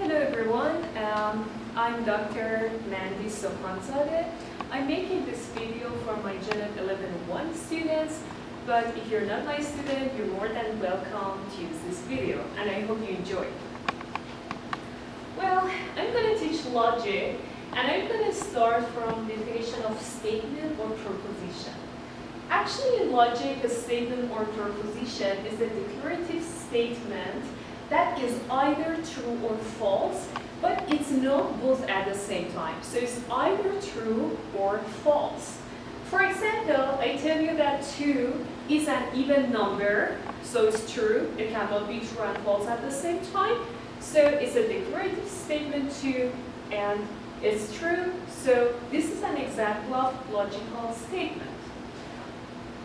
Hello everyone, I'm Dr. Mandy Sohanzadeh. I'm making this video for my Unit 11.1 students, but if you're not my student, you're more than welcome to use this video, and I hope you enjoy. Well, I'm going to teach logic, and I'm going to start from definition of statement or proposition. Actually, in logic, a statement or proposition is a declarative statement that is either true or false, but it's not both at the same time. So it's either true or false. For example, I tell you that 2 is an even number, so it's true. It cannot be true and false at the same time. So it's a declarative statement 2, and it's true. So this is an example of logical statement.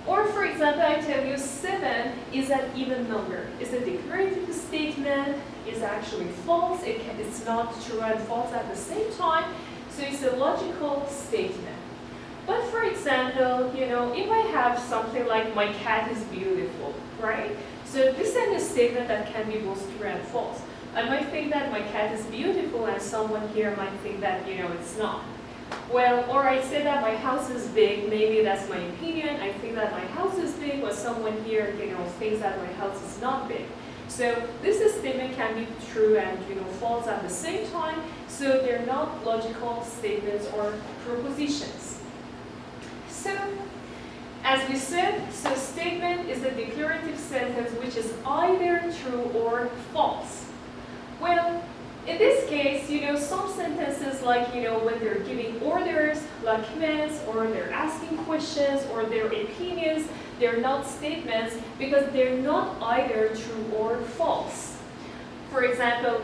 Or for example, I tell you 7 is an even number. It's a declarative statement. It's actually false. It's not true and false at the same time. So it's a logical statement. But for example, if I have something like my cat is beautiful, right? So this is a statement that can be both true and false. I might think that my cat is beautiful, and someone here might think that, it's not. Well, or I say that my house is big, maybe that's my opinion. I think that my house is big, but someone here, thinks that my house is not big. So this statement can be true and, false at the same time. So they're not logical statements or propositions. So, as we said, so statement is a declarative sentence which is either true or false. Well, in this case, some sentences like, when they're giving orders, like commands, or they're asking questions, or their opinions, they're not statements because they're not either true or false. For example,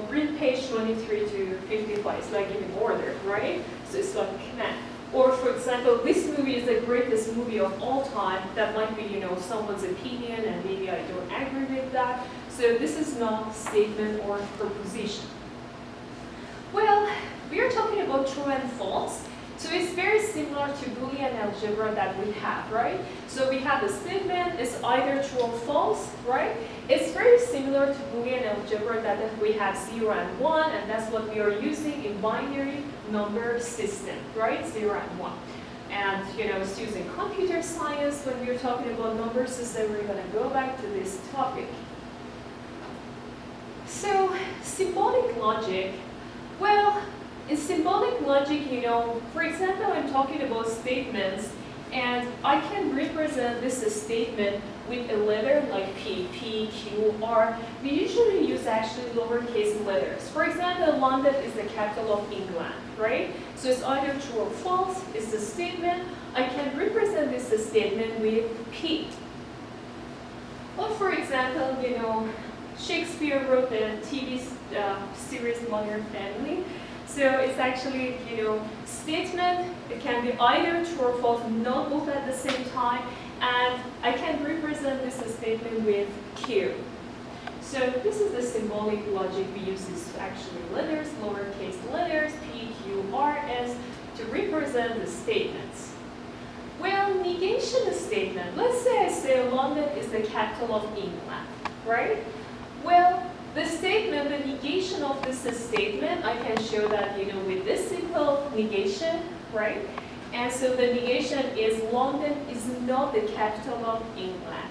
read page 23 to 55. It's like giving order, right? So it's like a command. Or for example, this movie is the greatest movie of all time. That might be, someone's opinion, and maybe I don't agree with that. So this is not statement or proposition. Well, we are talking about true and false. So it's very similar to Boolean algebra that we have, right? So we have a statement, it's either true or false, right? It's very similar to Boolean algebra that we have 0 and 1, and that's what we are using in binary number system, right? 0 and 1. And, it's using computer science when we're talking about number system. We're going to go back to this topic. So, symbolic logic. Well, in symbolic logic, for example, I'm talking about statements, and I can represent this statement with a letter like P, P, Q, R. We usually use actually lowercase letters. For example, London is the capital of England, right? So it's either true or false. It's a statement. I can represent this statement with P. Or for example, Shakespeare wrote the TV series Modern Family. So it's actually, statement. It can be either true or false, not both at the same time. And I can represent this statement with Q. So this is the symbolic logic we use. Is actually letters, lowercase letters, P, Q, R, S, to represent the statements. Well, negation statement. Let's say I say London is the capital of England, right? Well, the statement, the negation of this statement, I can show that, with this simple negation, right? And so the negation is London is not the capital of England.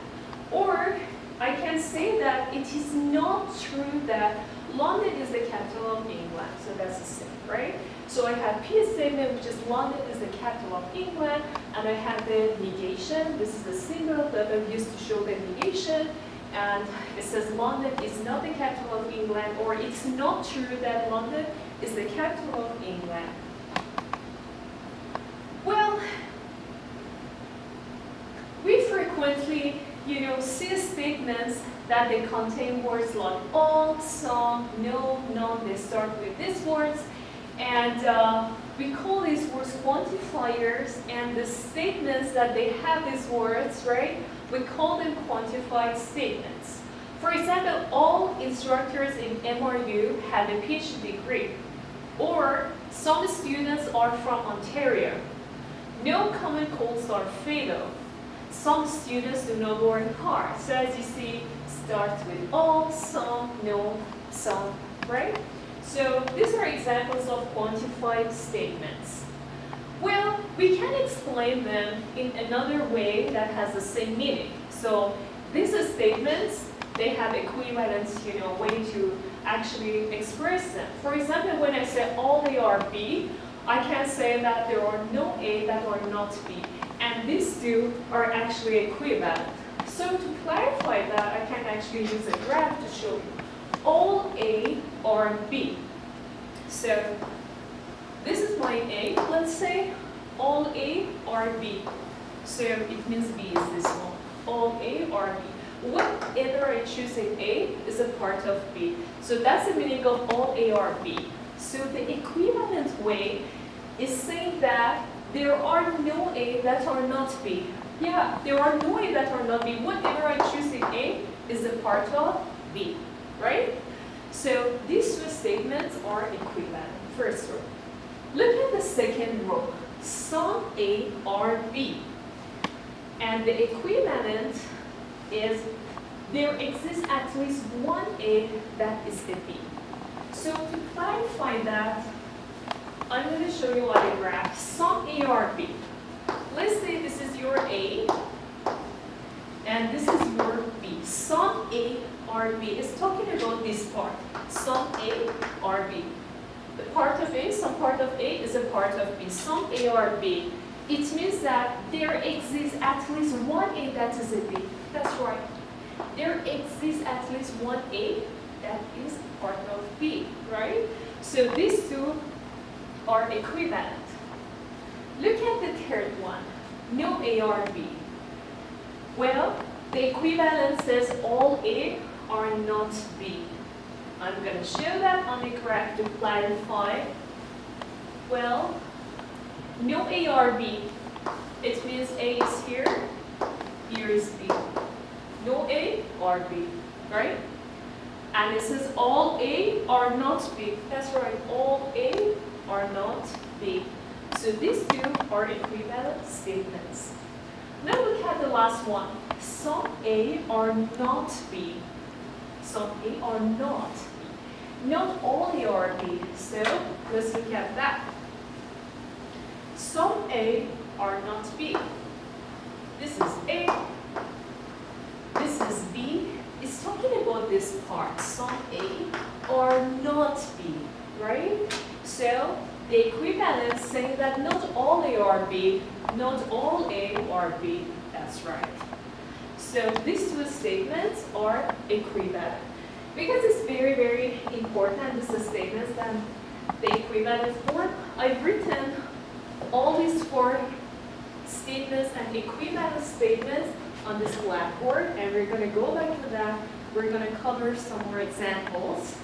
Or I can say that it is not true that London is the capital of England. So that's the same, right? So I have P statement, which is London is the capital of England, and I have the negation. This is the symbol that I used to show the negation. And it says London is not the capital of England, or it's not true that London is the capital of England. Well, we frequently, see statements that they contain words like all, some, no, none. They start with these words, and we call these words quantifiers. And the statements that they have these words, right? We call them quantified statements. For example, all instructors in MRU have a PhD degree. Or some students are from Ontario. No common colds are fatal. Some students do not work hard. So as you see, starts with all, some, no, some, right? So these are examples of quantified statements. Well, we can explain them in another way that has the same meaning. So these statements, they have equivalent, way to actually express them. For example, when I say all A are B, I can say that there are no A that are not B. And these two are actually equivalent. So to clarify that, I can actually use a graph to show you. All A are B. So this is my A, let's say. All A are B. So it means B is this one. All A are B. Whatever I choose in A is a part of B. So that's the meaning of all A are B. So the equivalent way is saying that there are no A that are not B. Yeah, there are no A that are not B. Whatever I choose in A is a part of B, right? So these two statements are equivalent. First row. Look at the second row. Some A are B. And the equivalent is there exists at least one A that is a B. So to clarify that, I'm going to show you on a graph. Some A are B. Let's say this is your A, and this is your B. Some A are B. It's talking about this part. Some A are B. The part of A, some part of A is a part of B. Some A are B. It means that there exists at least one A that is a B. That's right. There exists at least one A that is part of B, right? So these two are equivalent. Look at the third one. No A are B. Well, the equivalent says all A are not B. I'm going to show that on the graph to clarify. Well, no A are B. It means A is here, here is B. No A are B, right? And it says all A are not B. That's right, all A are not B. So these two are equivalent statements. Now look at the last one. Some A are not B. Some A are not B. Not all A are B. So let's look at that. Some A are not B. This is A. This is B. It's talking about this part. Some A are not B, right? So the equivalent saying that not all A are B, not all A are B. That's right. So these two statements are equivalent. Because it's very, very important, these statements that the equivalent form, I've written all these four statements and equivalent statements on this blackboard, and we're going to go back to that. We're going to cover some more examples.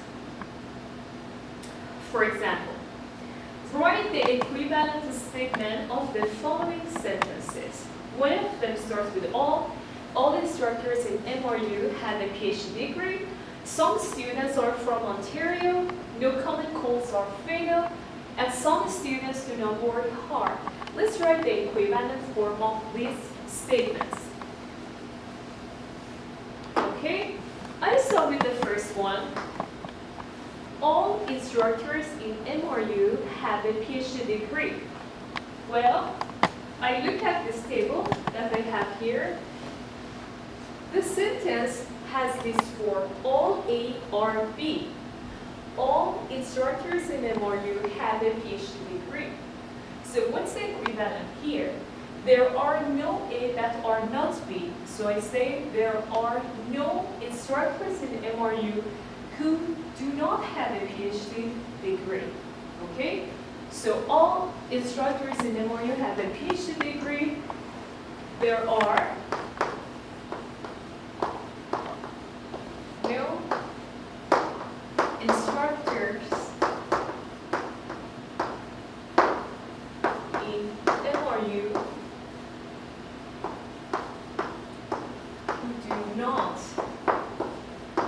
For example, write the equivalent statement of the following sentences. One of them starts with all instructors in MRU have a PhD degree. Some students are from Ontario. No common colds are fatal. And some students do not work hard. Let's write the equivalent form of these statements. Okay, I start with the first one. All instructors in MRU have a PhD degree. Well, I look at this table that I have here. The sentence has this form, all A are B. All instructors in MRU have a PhD degree. So what's the equivalent here? There are no A that are not B. So I say there are no instructors in MRU who do not have a PhD degree. Okay? So all instructors in MRU have a PhD degree. There are no instructors in MRU who do not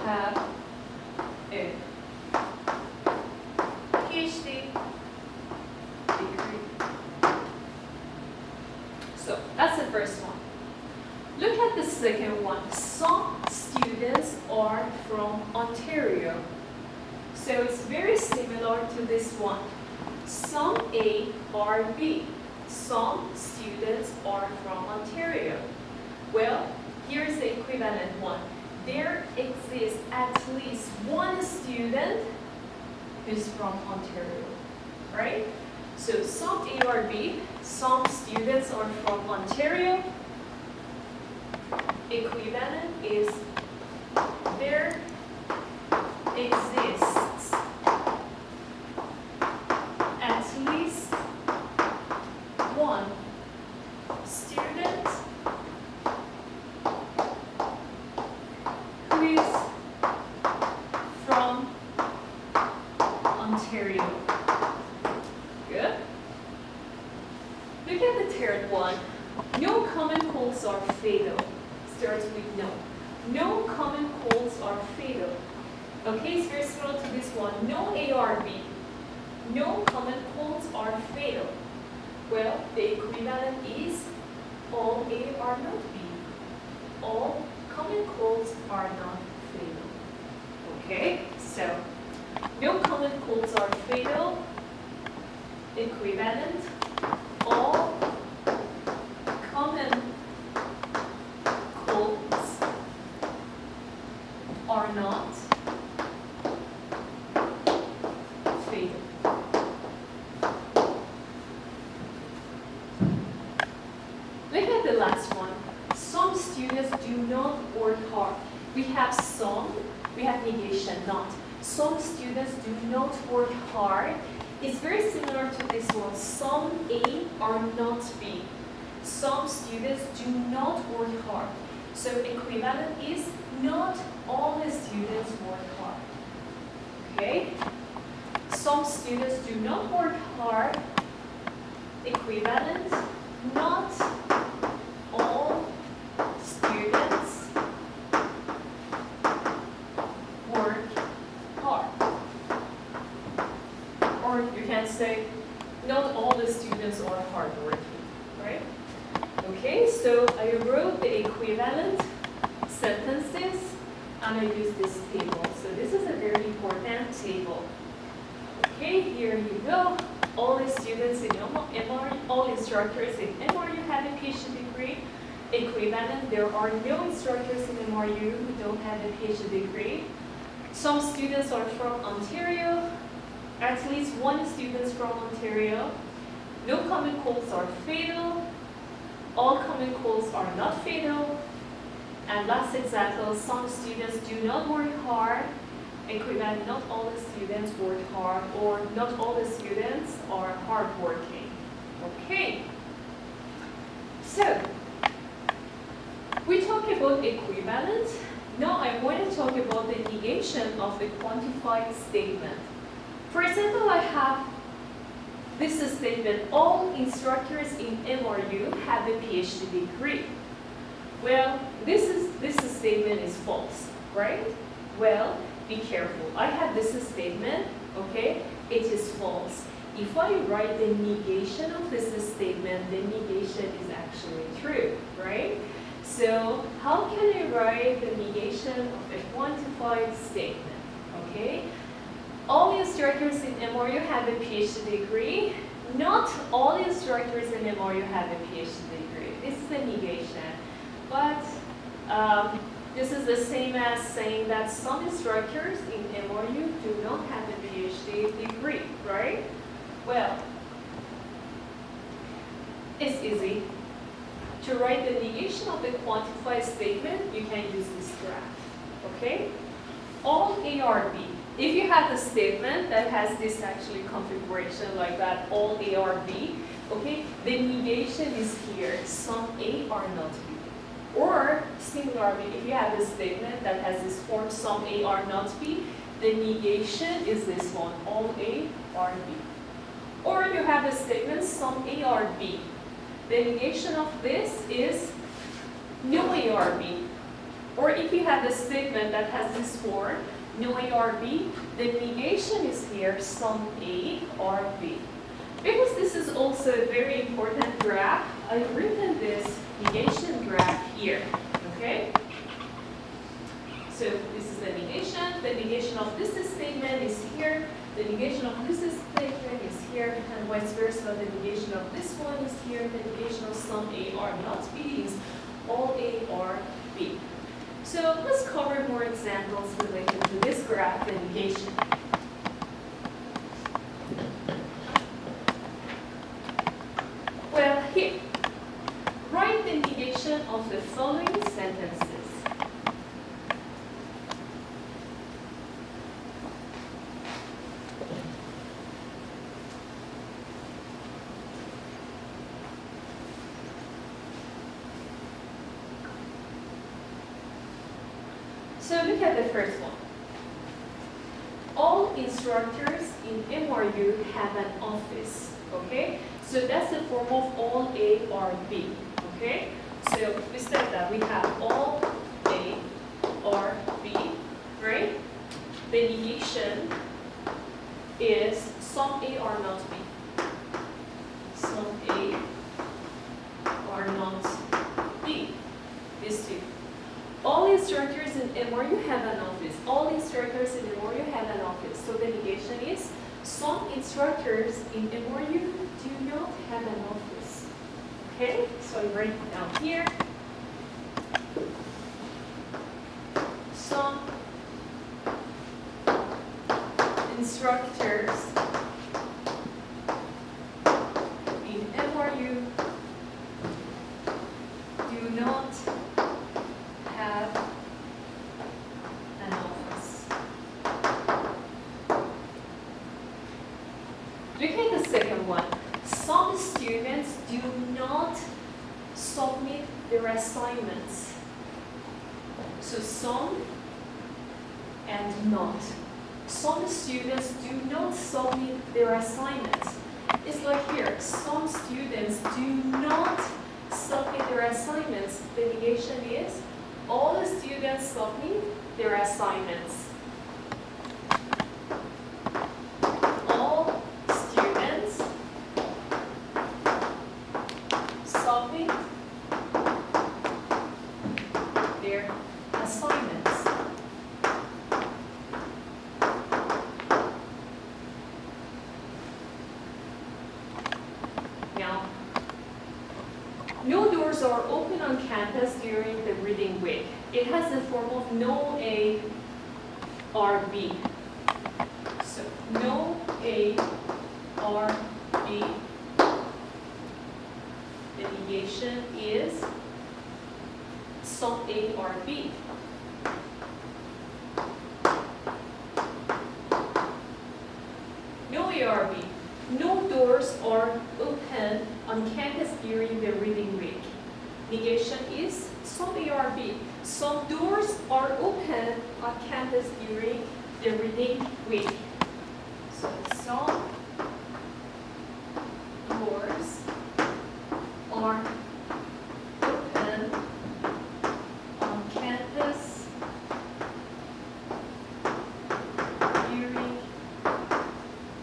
have a PhD degree. So that's the first one. Look at the second one. Some students are from Ontario. So it's very similar to this one. Some A are B. Some students are from Ontario. Well, here's the equivalent one. There exists at least one student who's from Ontario, right? So some A or B, some students are from Ontario. Equivalent is there exists at least one student who is from Ontario. Good. Look at the third one. No common colds are fatal. Starts with no. No common colds are fatal. Okay, it's very similar to this one. No A or B. No common colds are fatal. Well, the equivalent is all A are not B. All common colds are not fatal. Okay, so no common colds are fatal. Equivalent, all common colds are not fatal. Look at the last one. Some students do not work hard. We have some, we have negation, not. Some students do not work hard. It's very similar to this one. Some A are not B. Some students do not work hard. So equivalent is not all the students work hard. Okay? Some students do not work hard. Equivalent, not all students work hard. Or you can say, not all the students are hardworking, right? Okay, so I wrote the equivalent sentences and I used this table. So this is a very important table. Okay, here you go. All the students in MRU, all instructors in MRU have a PhD degree. Equivalent, there are no instructors in MRU who don't have a PhD degree. Some students are from Ontario. At least one student is from Ontario. No common colds are fatal. All common colds are not fatal. And last example, some students do not work hard. Equivalent, not all the students work hard, or not all the students are hardworking. Okay. So, we talk about equivalent. Now I want to talk about the negation of the quantified statement. For example, I have this statement, all instructors in MRU have a PhD degree. Well, this statement is false, right? Well, be careful. I have this statement, okay? It is false. If I write the negation of this statement, the negation is actually true, right? So how can I write the negation of a quantified statement, okay? All instructors in MRU have a PhD degree. Not all instructors in MRU have a PhD degree. This is the negation. But this is the same as saying that some instructors in MRU do not have a PhD degree, right? Well, it's easy. To write the negation of the quantified statement, you can use this graph, okay? All A or B. If you have a statement that has this actually configuration like that, all A or B, okay, the negation is here. Some A are not B. Or similarly, if you have a statement that has this form, some A are not B, the negation is this one, all A are B. Or you have a statement, some A are B. The negation of this is no A or B. Or if you have a statement that has this form, no A or B, the negation is here, some A or B. Because this is also a very important graph, I've written this negation graph here, okay? So this is the negation. The negation of this statement is here. The negation of this statement is here, and vice versa. The negation of this one is here. The negation of some A or not B is all A or B. So let's cover more examples related to this graph, the negation. Well, here, write the negation of the following sentences. So look at the first one. All instructors in MRU have an office, okay? So that's the form of all A or B, okay? So we said that we have all A or B, right? The negation is some A or not B. Some A or not B. These two. All instructors in MRU have an office. All instructors in MRU have an office. So the negation is some instructors in MRU do not have an office. Okay? So I write it down here. Some instructors in MRU do not have an office. Look at the second one. Some students do not submit their assignments. So some and not. Some students do not submit their assignments. It's like here, some students do not submit their assignments. The negation is all the students submit their assignments. All students submit their assignments. Now, no doors are open on campus during the reading week. It has the form of no A or B. So, no A or B. The negation is some A or B. No A or B. No doors are open on campus during the reading week. Negation is some A or B. Some doors are open on campus during the reading week. So some doors are open on campus during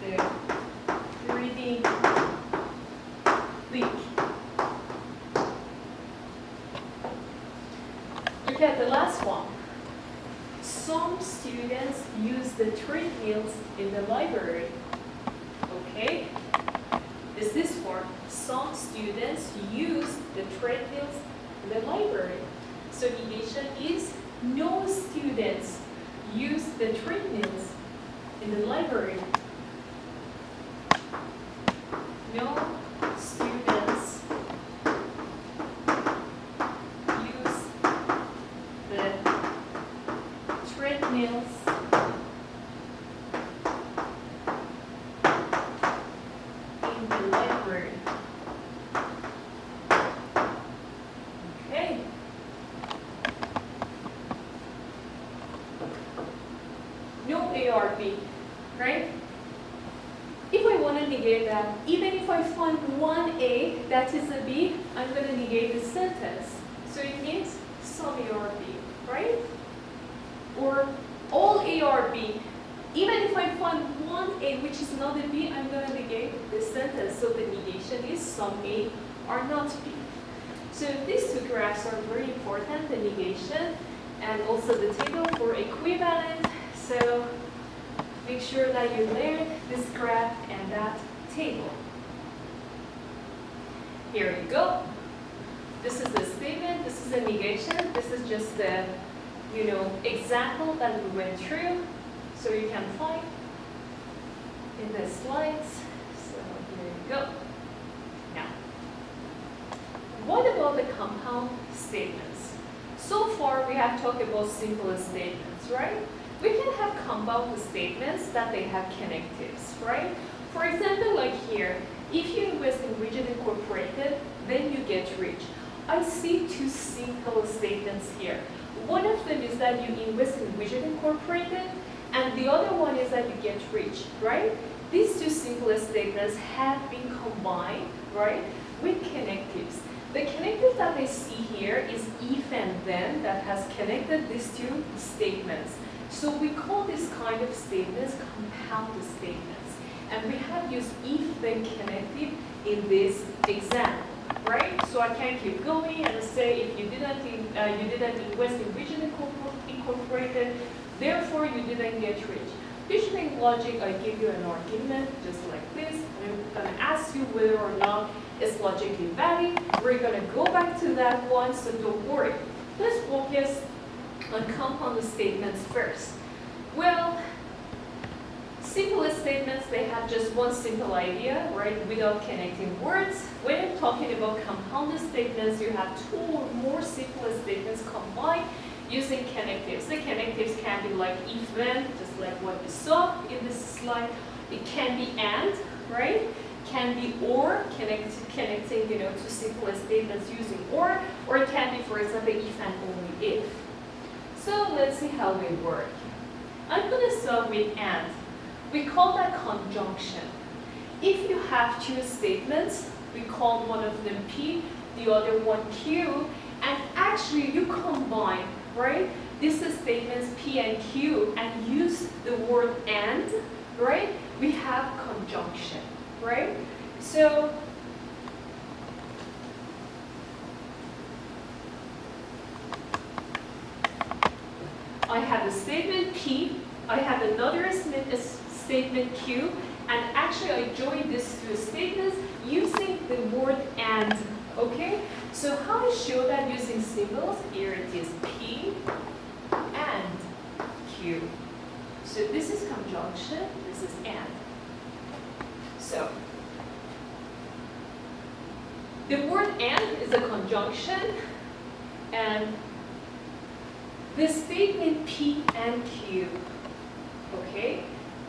the reading week. Look at the last one. Some students use the treadmills in the library. Okay? Is this form? Some students use the treadmills in the library. So negation is no students use the treadmills in the library. No students use the treadmills in the library. Okay. No A or B, right? If I want to negate that, even if I find one A that is a B, I'm going to negate the sentence. So it means some A or B, right? Or all A or B. Even if I find one A which is not a B, I'm going to negate the sentence. So the negation is some A or not B. So these two graphs are very important, the negation and also the table for equivalent. So make sure that you learn this graph and that table. Here you go. This is the statement, this is a negation, this is just the example that we went through. So you can find in the slides. So here you go. Now, what about the compound statements? So far we have talked about simple statements, right? We can have compound statements that they have connectives, right? For example, like here, if you invest in Rigid Incorporated, then you get rich. I see two simple statements here. One of them is that you invest in Rigid Incorporated, and the other one is that you get rich, right? These two simple statements have been combined, right, with connectives. The connectives that I see here is if and then that has connected these two statements. So we call this kind of statements compound statements. And we have used if-then connective in this example, right? So I can keep going and say if you didn't invest in Rigid Incorporated, therefore you didn't get rich. Using logic, I give you an argument just like this, and I'm going to ask you whether or not it's logically valid. We're going to go back to that one, so don't worry. Let's focus on compound statements first. Well, simple statements, they have just one simple idea, right, without connecting words. When I'm talking about compound statements, you have two or more simple statements combined using connectives. The connectives can be like if-then, just like what you saw in this slide. It can be and, right? Can be or, connecting, two simple statements using or it can be, for example, if and only if. So let's see how we work. I'm going to start with and. We call that conjunction. If you have two statements, we call one of them P, the other one Q, and actually you combine, right, these statements P and Q and use the word and, right, we have conjunction, right? So I have a statement P, I have another statement Q, and actually I join these two statements using the word and, okay? So how I show that using symbols? Here it is P and Q. So this is conjunction, this is and. So the word and is a conjunction, and the statement P and Q, okay,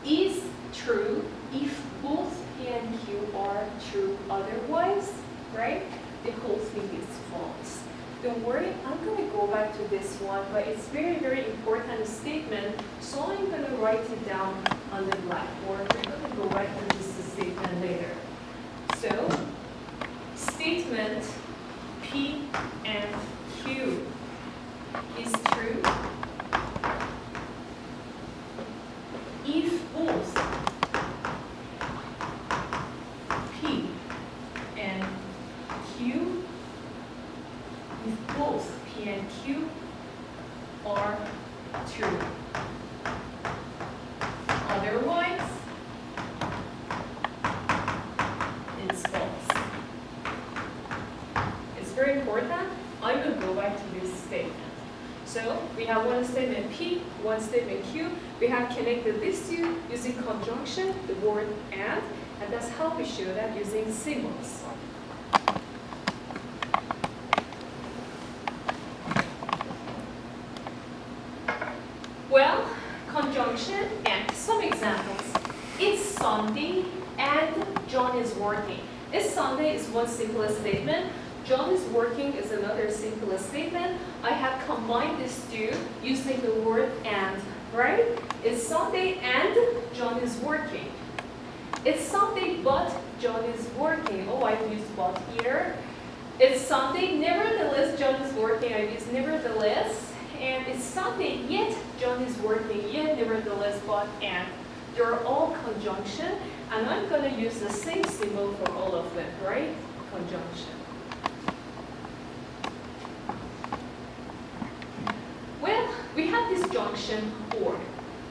is true if both P and Q are true. Otherwise, right, the whole thing is false. Don't worry, I'm going to go back to this one, but it's very, very important statement, so I'm going to write it down on the blackboard. We're going to go back to this statement later. So, statement P and Q is true if both P and Q, if both P and Q are true. Otherwise, it's false. It's very important. I will go back to this statement. So we have one statement P, one statement Q. We have connected these two using conjunction, the word and that's how we show that using symbols. Well, conjunction and some examples. It's Sunday and John is working. This Sunday is one simple statement. John is working is another simple statement. I have combined these two using the word and, right? It's Sunday and John is working. It's Sunday but John is working. Oh, I've used but here. It's Sunday, nevertheless John is working. I've used nevertheless. And it's Sunday, yet John is working, yet nevertheless but and. They're all conjunction, and I'm going to use the same symbol for all of them, right? Conjunction. Well, conjunction or.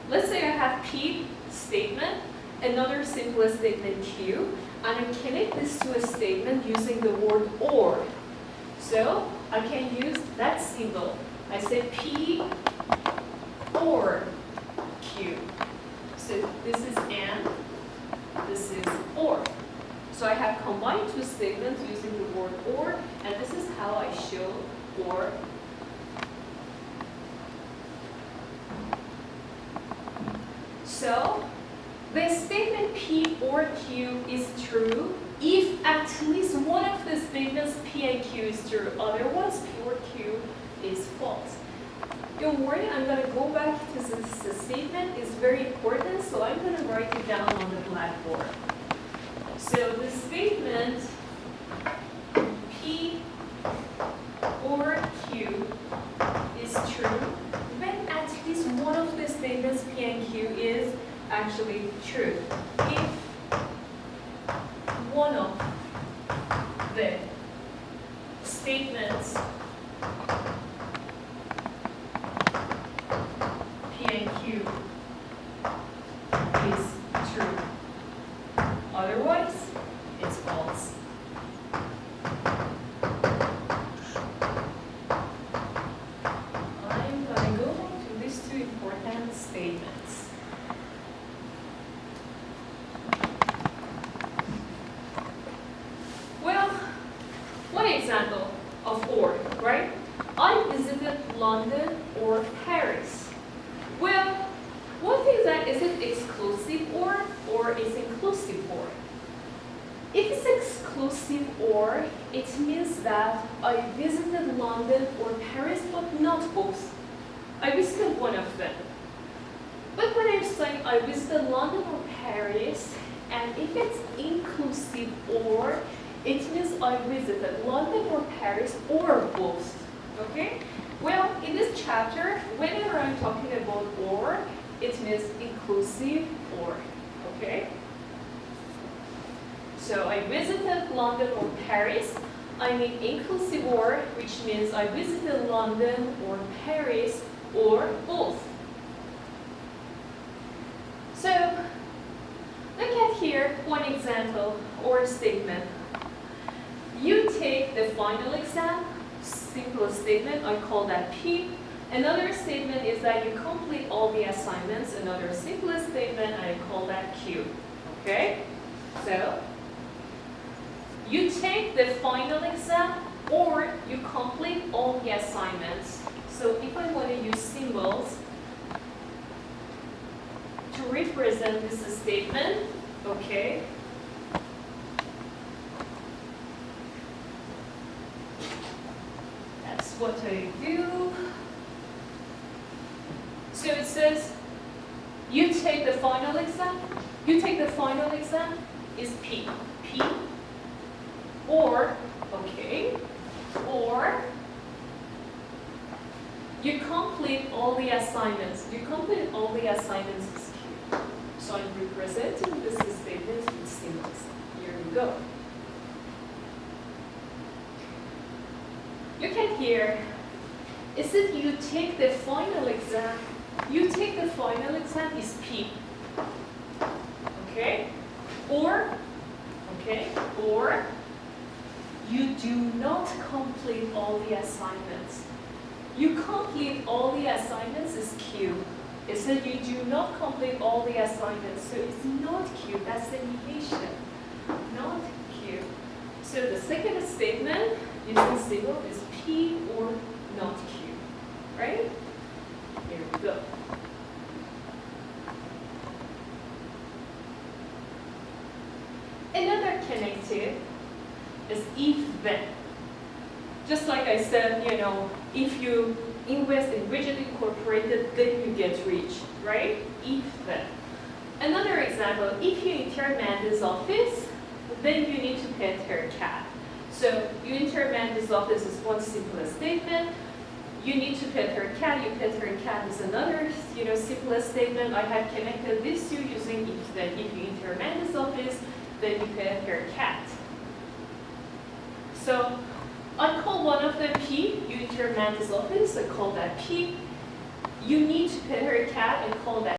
Let's say I have P statement, another simplest statement Q, and I connect this to a statement using the word or. So I can use that symbol. I say P or Q. So this is and, this is or. So I have combined two statements using the word or, and this is how I show or. So the statement P or Q is true if at least one of the statements P and Q is true. Otherwise, P or Q is false. Don't worry, I'm going to go back to this statement. It's very important, so I'm going to write it down on the blackboard. So the statement P or Q is true when at least one of the statements P and Q is actually true. If one of the statements P and Q is true. Otherwise, it's false. I'm going to go to these two important statements. Well, one example of or, right? I visited London or Paris. Well, one thing is that is it exclusive or is inclusive or? If it's exclusive or, it means that I visited London or Paris, but not both. I visited one of them. But when I'm saying I visited London or Paris, and if it's inclusive or, it means I visited London or Paris or both. Okay? Well, in this chapter, whenever I'm talking about or, it means inclusive or. Okay? So I visited London or Paris. I mean inclusive or, which means I visited London or Paris or both. So look at here one example or statement. You take the final exam, simple statement, I call that P. Another statement is that you complete all the assignments, another simple statement, and I call that Q. Okay? So you take the final exam or you complete all the assignments. So if I want to use symbols to represent this statement, okay, that's what I do. So it says, you take the final exam. You take the final exam is P. P. Or, okay, or you complete all the assignments. You complete all the assignments is Q. So I'm representing this statement with symbols. Here we go. You can hear, is it you take the final exam? You take the final exam is P. Okay? Or, okay, or you do not complete all the assignments. You complete all the assignments is Q. It said you do not complete all the assignments, so it's not Q. That's the negation, not Q. So the second statement using symbol is P or not Q, right? Here we go. Another connective is if-then. Just like I said, you know, if you invest in Rigid Incorporated, then you get rich, right? If-then. Another example, if you enter Amanda's office, then you need to pay her CAD. So you enter Amanda's office is one simple statement. You need to pay her CAD, you pay her CAD is another, you know, simple statement. I have connected these two using if-then. If you enter Amanda's office, then you pay her CAD. So I call one of them P. You enter Amanda's office, I call that P. You need to pet her cat and call that